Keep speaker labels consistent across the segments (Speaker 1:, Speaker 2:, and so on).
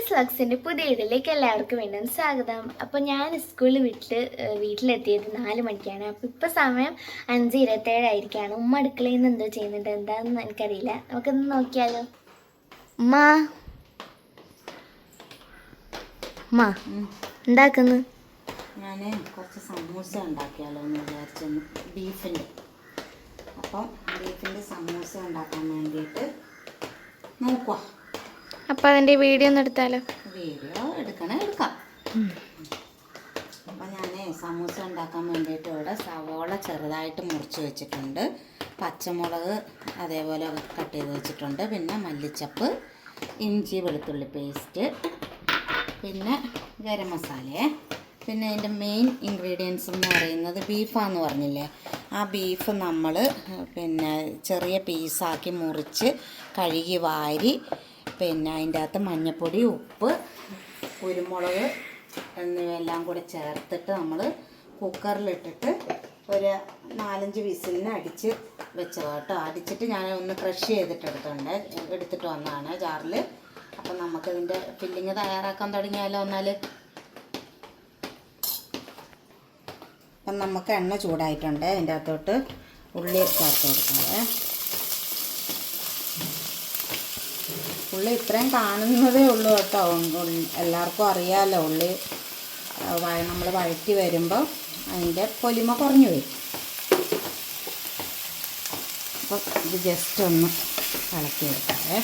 Speaker 1: ഷാനൂസ് വ്ളോഗ്സിൻ്റെ പുതിയ വീഡിയോയിലേക്ക് എല്ലാവർക്കും വീണ്ടും സ്വാഗതം. അപ്പോൾ ഞാൻ സ്കൂളിൽ വീട്ടിലെത്തിയത് 4 മണിക്കാണ്. അപ്പോൾ ഇപ്പോൾ സമയം 5:27 ആയിരിക്കുകയാണ്. ഉമ്മ അടുക്കളയിൽ നിന്ന് എന്തോ ചെയ്യുന്നുണ്ട്, എന്താണെന്ന് എനിക്കറിയില്ല. നമുക്കൊന്ന് നോക്കിയാലോ. ഉമ്മ ഉമ്മ എന്താക്കുന്നു?
Speaker 2: ഞാൻ കുറച്ച് സമൂസ ഉണ്ടാക്കിയാലോ എന്ന് വിചാരിച്ചു, ബീഫിൻ്റെ. അപ്പം ബീഫിൻ്റെ സമൂസ ഉണ്ടാക്കാൻ വേണ്ടിയിട്ട് നോക്കുക.
Speaker 1: അപ്പോൾ അതിൻ്റെ വീഡിയോ ഒന്ന് എടുത്താലോ?
Speaker 2: വീഡിയോ എടുക്കാം. അപ്പം ഞാൻ സമൂസ ഉണ്ടാക്കാൻ വേണ്ടിയിട്ട് ഇവിടെ സവോള ചെറുതായിട്ട് മുറിച്ച് വെച്ചിട്ടുണ്ട്, പച്ചമുളക് അതേപോലെ കട്ട് ചെയ്ത് വെച്ചിട്ടുണ്ട്, പിന്നെ മല്ലിച്ചപ്പ്, ഇഞ്ചി വെളുത്തുള്ളി പേസ്റ്റ്, പിന്നെ ഗരം മസാല, പിന്നെ അതിൻ്റെ മെയിൻ ഇൻഗ്രീഡിയൻസ് എന്ന് പറയുന്നത് ബീഫാന്ന് പറഞ്ഞില്ലേ, ആ ബീഫ് നമ്മൾ പിന്നെ ചെറിയ പീസാക്കി മുറിച്ച് കഴുകി വാരി, പിന്നെ അതിൻ്റെ അകത്ത് മഞ്ഞൾപ്പൊടി, ഉപ്പ്, കുരുമുളക് എന്നിവയെല്ലാം കൂടി ചേർത്തിട്ട് നമ്മൾ കുക്കറിലിട്ടിട്ട് ഒരു 4-5 വിസിലിന് അടിച്ച് വെച്ചത് കേട്ടോ. അടിച്ചിട്ട് ഞാൻ ഒന്ന് ക്രഷ് ചെയ്തിട്ട് എടുത്തിട്ട് വന്നതാണ് ജാറിൽ. അപ്പം നമുക്കിതിൻ്റെ ഫില്ലിങ് തയ്യാറാക്കാൻ തുടങ്ങിയാലോ എന്നാൽ. അപ്പം നമുക്ക് എണ്ണ ചൂടായിട്ടുണ്ട്, അതിൻ്റെ അകത്തോട്ട് ഉള്ളി ചേർത്ത് കൊടുക്കാതെ. ഉള്ളി ഇത്രയും കാണുന്നതേ ഉള്ളൂ കേട്ടോ, എല്ലാവർക്കും അറിയാമല്ലോ. ഉള്ളി നമ്മൾ വഴറ്റി വരുമ്പോൾ അതിൻ്റെ പൊലിമ കുറഞ്ഞു വരും. അപ്പോൾ ഇത് ജസ്റ്റ് ഒന്ന് ഇളക്കിയെടുക്കാതെ.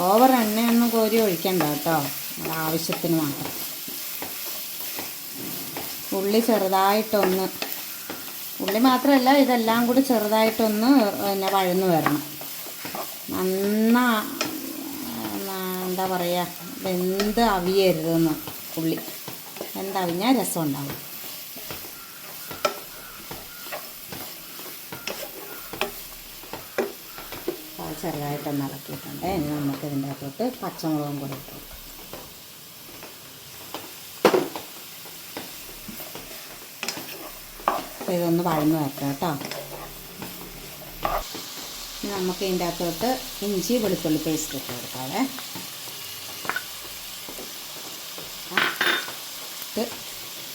Speaker 2: ഓവർ എണ്ണയൊന്നും കോരി ഒഴിക്കണ്ട കേട്ടോ, നമ്മുടെ ആവശ്യത്തിന് മാത്രം. ഉള്ളി ചെറുതായിട്ടൊന്ന്, ഉള്ളി മാത്രമല്ല ഇതെല്ലാം കൂടി ചെറുതായിട്ടൊന്ന് പിന്നെ വഴന്നു വരണം. എന്താ പറയുക, വെന്ത് അവിയരുതെന്ന്. ഉള്ളി വെന്തവിഞ്ഞാൽ രസം ഉണ്ടാവും. ചെറുതായിട്ടൊന്ന് ഇളക്കിയിട്ടുണ്ട്. ഇനി നമുക്ക് ഇതിൻ്റെ അകത്തോട്ട് പച്ചമുളകും കൂടി ഇട്ടു. ഇതൊന്ന് വഴന്ന് വെക്കാം കേട്ടോ. നമുക്ക് ഇതിൻ്റെ അകത്തോട്ട് ഇഞ്ചി വെളുത്തുള്ളി പേസ്റ്റ് ഇട്ട് കൊടുക്കാതെ.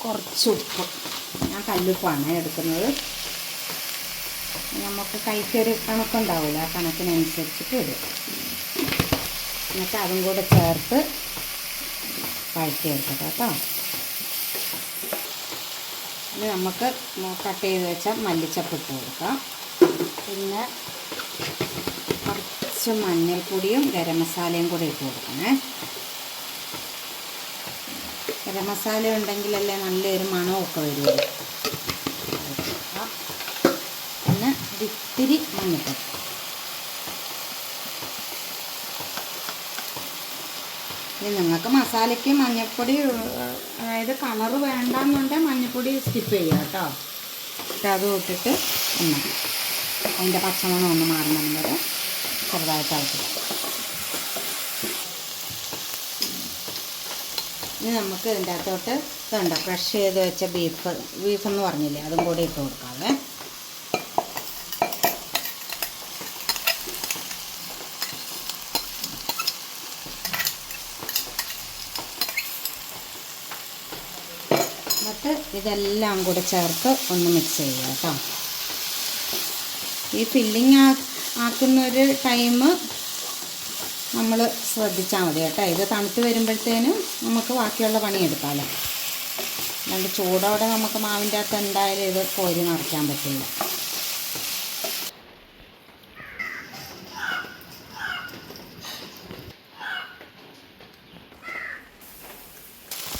Speaker 2: കുറച്ച് ഉപ്പ്, ഞാൻ കല്ലുപ്പാണ് എടുക്കുന്നത്. നമുക്ക് കൈക്കൊരു കണക്കുണ്ടാവില്ല, ആ കണക്കിനനുസരിച്ചിട്ട് ഇടും. എന്നിട്ട് അതും കൂടെ ചേർത്ത് വഴറ്റിയെടുക്കട്ടെ കേട്ടോ. ഇനി നമുക്ക് കട്ട് ചെയ്ത് വെച്ച മല്ലിച്ചപ്പ് ഇട്ട് കൊടുക്കാം. പിന്നെ കുറച്ച് മഞ്ഞൾപ്പൊടിയും ഗരം മസാലയും കൂടി ഇട്ട് കൊടുക്കണേ. ഗരം മസാല ഉണ്ടെങ്കിലല്ലേ നല്ലൊരു മണമൊക്കെ വരുള്ളൂ. പിന്നെ ഇത്തിരി മഞ്ഞൾപ്പൊടി. ഇനി നിങ്ങൾക്ക് മസാലയ്ക്ക് മഞ്ഞൾപ്പൊടി, അതായത് കളറ് വേണ്ടാന്നുണ്ടെങ്കിൽ മഞ്ഞൾപ്പൊടി സ്കിപ്പ് ചെയ്യുക കേട്ടോ. എന്നിട്ട് അത് ഇട്ടിട്ട് അതിൻ്റെ പച്ചമണം ഒന്ന് മാറണം വരെ ചെറുതായിട്ട് ഇളക്കുക. ഇനി നമുക്ക് ഇതിൻ്റെ അകത്തോട്ട് ഇതുണ്ട് ക്രഷ് ചെയ്ത് വെച്ച ബീഫെന്ന് പറഞ്ഞില്ലേ, അതും കൂടി ഇട്ട് കൊടുക്കാവേ. എന്നിട്ട് ഇതെല്ലാം കൂടെ ചേർത്ത് ഒന്ന് മിക്സ് ചെയ്യുക കേട്ടോ. ഈ ഫില്ലിങ് ആക്കുന്നൊരു ടൈം നമ്മൾ ശ്രദ്ധിച്ചാൽ മതി കേട്ടോ. ഇത് തണുത്ത് വരുമ്പോഴത്തേനും നമുക്ക് ബാക്കിയുള്ള പണിയെടുക്കാമല്ലോ. അല്ലാണ്ട് ചൂടോടെ നമുക്ക് മാവിൻ്റെ അകത്ത് എന്തായാലും ഇത് കോരി നിറയ്ക്കാൻ പറ്റില്ല.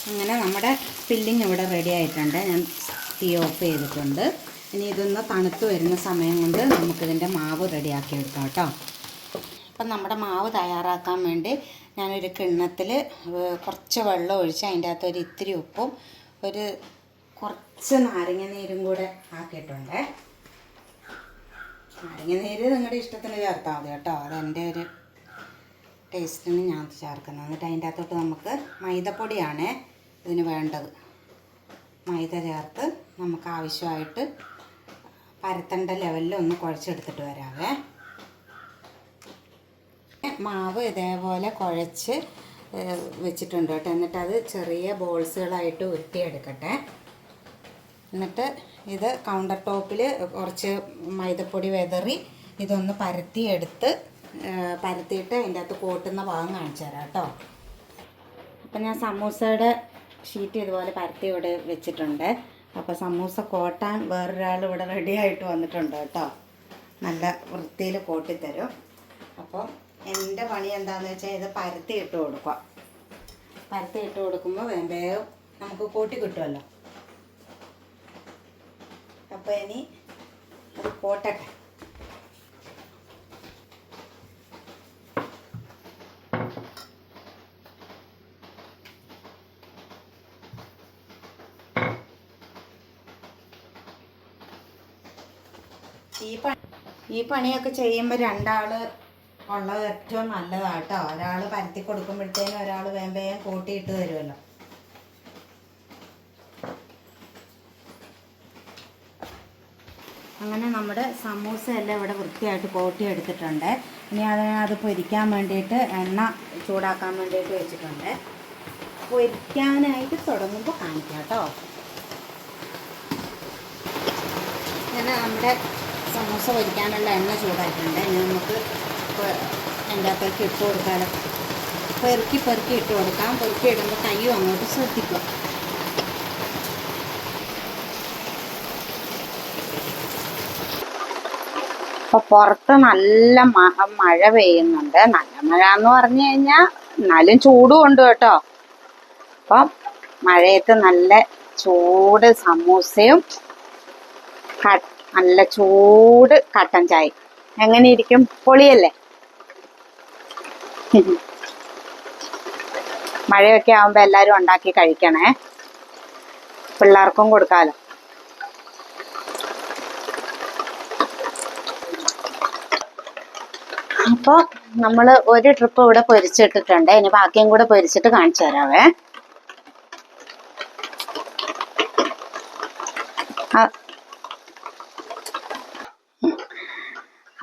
Speaker 2: അങ്ങനെ നമ്മുടെ ഫില്ലിങ് ഇവിടെ റെഡി ആയിട്ടുണ്ട്. ഞാൻ തീ ഓഫ് ചെയ്തിട്ടുണ്ട്. ഇനി ഇതൊന്ന് തണുത്ത് വരുന്ന സമയം കൊണ്ട് നമുക്കിതിൻ്റെ മാവ് റെഡിയാക്കി എടുക്കാം കേട്ടോ. അപ്പം നമ്മുടെ മാവ് തയ്യാറാക്കാൻ വേണ്ടി ഞാനൊരു കിണ്ണത്തിൽ കുറച്ച് വെള്ളം ഒഴിച്ച് അതിൻ്റെ അകത്ത് ഒരു ഇത്തിരി ഉപ്പും കുറച്ച് നാരങ്ങ നീരും കൂടെ ആക്കിയിട്ടുണ്ട്. നാരങ്ങ നീര് നിങ്ങളുടെ ഇഷ്ടത്തിന് ചേർത്താൽ മതി കേട്ടോ, അതെൻ്റെ ഒരു ടേസ്റ്റിന് ഞാൻ ചേർക്കുന്നത്. എന്നിട്ട് അതിൻ്റെ അകത്തോട്ട് നമുക്ക് മൈദപ്പൊടിയാണ് ഇതിന് വേണ്ടത്. മൈദ ചേർത്ത് നമുക്ക് ആവശ്യമായിട്ട് പരത്തേണ്ട ലെവലിൽ ഒന്ന് കുഴച്ചെടുത്തിട്ട് വരാവേ. മാവ് ഇതേപോലെ കുഴച്ച് വെച്ചിട്ടുണ്ട് കേട്ടോ. എന്നിട്ട് അത് ചെറിയ ബോൾസുകളായിട്ട് ഉരുട്ടിയെടുക്കട്ടെ. എന്നിട്ട് ഇത് കൗണ്ടർ ടോപ്പിൽ കുറച്ച് മൈദപ്പൊടി വെതറി ഇതൊന്ന് പരത്തിയിട്ട് അതിൻ്റെ അകത്ത് കോട്ടുന്ന ഭാഗം കാണിച്ചു തരാം കേട്ടോ. അപ്പം ഞാൻ സമൂസയുടെ ഷീറ്റ് ഇതുപോലെ പരത്തി ഇവിടെ വെച്ചിട്ടുണ്ട്. അപ്പോൾ സമൂസ കോട്ടാൻ വേറൊരാൾ ഇവിടെ റെഡി ആയിട്ട് വന്നിട്ടുണ്ട് കേട്ടോ. നല്ല വൃത്തിയിൽ കോട്ടിത്തരും. അപ്പോൾ എൻ്റെ പണി എന്താണെന്ന് വെച്ചാൽ ഇത് പരത്തി ഇട്ട് കൊടുക്കുക. പരത്തി ഇട്ട് കൊടുക്കുമ്പോൾ വേഗം നമുക്ക് കോട്ടി കിട്ടുമല്ലോ. അപ്പോൾ ഇനി അത് കോട്ടട്ടെ. ഈ പണിയൊക്കെ ചെയ്യുമ്പോൾ രണ്ടാൾ ഉള്ളത് ഏറ്റവും നല്ലതാണ് കേട്ടോ. ഒരാൾ പരത്തി കൊടുക്കുമ്പോഴത്തേനും ഒരാൾ വേഗം കൂട്ടിയിട്ട് തരുമല്ലോ. അങ്ങനെ നമ്മുടെ സമൂസ എല്ലാം ഇവിടെ വൃത്തിയായിട്ട് കോട്ടി എടുത്തിട്ടുണ്ട്. ഇനി അത് പൊരിക്കാൻ വേണ്ടിയിട്ട് എണ്ണ ചൂടാക്കാൻ വേണ്ടിയിട്ട് വെച്ചിട്ടുണ്ട്. പൊരിക്കാനായിട്ട് തുടങ്ങുമ്പോൾ കാണിക്കാം കേട്ടോ. ഇങ്ങനെ നമ്മുടെ സമൂസ പൊരിക്കാനുള്ള എണ്ണ ചൂടാക്കിയിട്ടുണ്ട്. ഇനി നമുക്ക് എൻ്റെ അകത്തേക്ക് ഇട്ട് കൊടുക്കാമല്ലോ. പെറുക്കി ഇട്ട് കൊടുക്കാം. പെറുക്കി ഇടുമ്പോൾ കയ്യും അങ്ങോട്ട് ശ്രദ്ധിക്കുക. അപ്പോൾ പുറത്ത് നല്ല മഴ പെയ്യുന്നുണ്ട്. നല്ല മഴ എന്ന് പറഞ്ഞു കഴിഞ്ഞാൽ എന്നാലും ചൂടും ഉണ്ട് കേട്ടോ. അപ്പം മഴയത്ത് നല്ല ചൂട് സമൂസയും നല്ല ചൂട് കട്ടൻ ചായ എങ്ങനെ ഇരിക്കും? പൊളിയല്ലേ? മഴയൊക്കെ ആവുമ്പോൾ എല്ലാവരും ഉണ്ടാക്കി കഴിക്കണേ. പിള്ളേർക്കും കൊടുക്കാമല്ലോ. അപ്പോൾ നമ്മൾ ഒരു ട്രിപ്പ് ഇവിടെ പൊരിച്ചിട്ടിട്ടുണ്ട്. ഇനി ബാക്കിയും കൂടെ പൊരിച്ചിട്ട് കാണിച്ചു തരാവേ.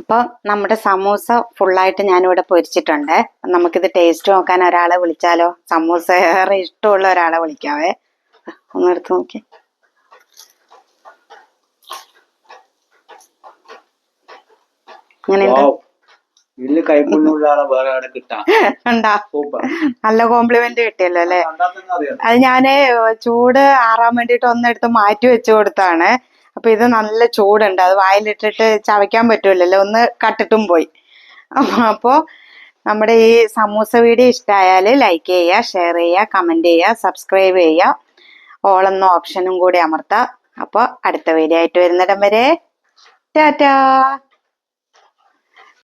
Speaker 2: അപ്പോൾ നമ്മുടെ സമൂസ ഫുള്ളായിട്ട് ഞാനിവിടെ പൊരിച്ചിട്ടുണ്ട്. നമുക്കിത് ടേസ്റ്റ് നോക്കാൻ ഒരാളെ വിളിച്ചാലോ? സമൂസ ഏറെ ഇഷ്ടമുള്ള ഒരാളെ വിളിക്കാവേ. ഒന്ന് എടുത്ത് നോക്കി. നല്ല കോംപ്ലിമെന്റ് കിട്ടിയല്ലോ അല്ലെ? അത് ഞാന് ചൂട് ആറാൻ വേണ്ടിട്ട് ഒന്നെടുത്ത് മാറ്റി വെച്ചു കൊടുത്താണ്. അപ്പൊ ഇത് നല്ല ചൂടുണ്ട്. അത് വായിലിട്ടിട്ട് ചവയ്ക്കാൻ പറ്റൂലല്ലോ. ഒന്ന് കട്ടിട്ടും പോയി. അപ്പോ നമ്മുടെ ഈ സമൂസ വീഡിയോ ഇഷ്ടമായാൽ ലൈക്ക് ചെയ്യുക, ഷെയർ ചെയ്യുക, കമന്റ് ചെയ്യുക, സബ്സ്ക്രൈബ് ചെയ്യുക. ഓൾ എന്ന ഓപ്ഷനും കൂടി അമർത്താം. അപ്പോൾ അടുത്ത വീഡിയോ ആയിട്ട് വരുന്നിടം വരെ ടാറ്റാ.